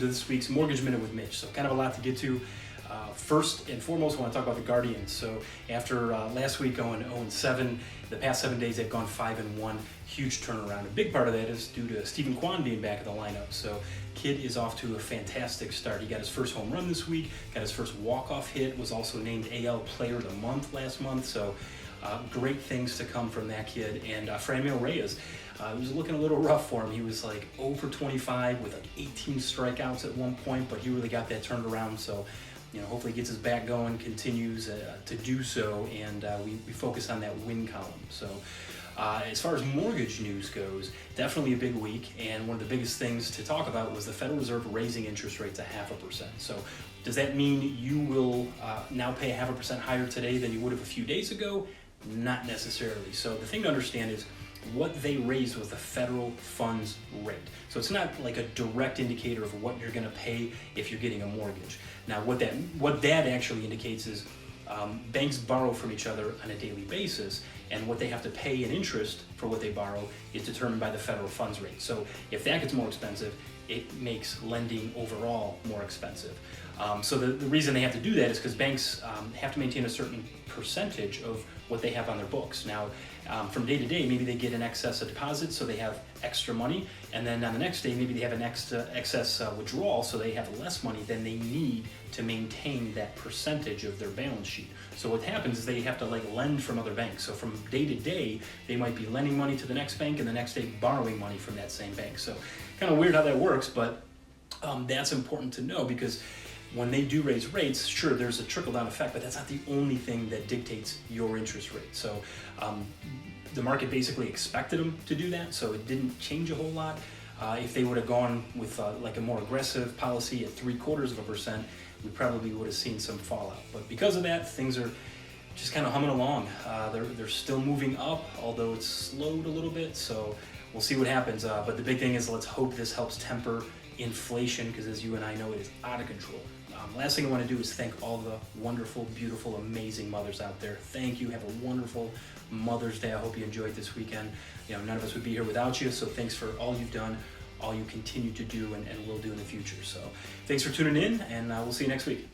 to this week's Mortgage Minute with Mitch. So kind of a lot to get to. First and foremost, I want to talk about the Guardians. So after last week going 0-7, the past 7 days they've gone 5-1. Huge turnaround. A big part of that is due to Stephen Kwan being back in the lineup. So kid is off to a fantastic start. He got his first home run this week, got his first walk-off hit, was also named AL Player of the Month last month. So great things to come from that kid. And Franmil Reyes, it was looking a little rough for him. He was like 0 for 25 with like 18 strikeouts at one point, but he really got that turned around. So hopefully he gets his back going, continues to do so, and we focus on that win column. So as far as mortgage news goes, definitely a big week, and one of the biggest things to talk about was the Federal Reserve raising interest rates 0.5%. So does that mean you will now pay 0.5% higher today than you would have a few days ago? Not necessarily. So the thing to understand is what they raised was the federal funds rate. So it's not like a direct indicator of what you're going to pay if you're getting a mortgage. Now what that actually indicates is banks borrow from each other on a daily basis, and what they have to pay in interest for what they borrow is determined by the federal funds rate. So if that gets more expensive, it makes lending overall more expensive. So the reason they have to do that is because banks have to maintain a certain percentage of what they have on their books. Now, from day to day, maybe they get an excess of deposits, so they have extra money, and then on the next day, maybe they have an excess withdrawal, so they have less money than they need to maintain that percentage of their balance sheet. So what happens is they have to lend from other banks. So from day to day, they might be lending money to the next bank, and the next day borrowing money from that same bank. So kind of weird how that works, but that's important to know, because when they do raise rates, sure, there's a trickle-down effect, but that's not the only thing that dictates your interest rate. So the market basically expected them to do that, so it didn't change a whole lot. If they would have gone with a more aggressive policy at 0.75%, we probably would have seen some fallout. But because of that, things are just kind of humming along. They're still moving up, although it's slowed a little bit, so we'll see what happens. But the big thing is, let's hope this helps temper inflation, because as you and I know, it is out of control. Last thing I want to do is thank all the wonderful, beautiful, amazing mothers out there. Thank you. Have a wonderful Mother's Day. I hope you enjoyed this weekend. None of us would be here without you, so thanks for all you've done, all you continue to do, and will do in the future. So thanks for tuning in, and we'll see you next week.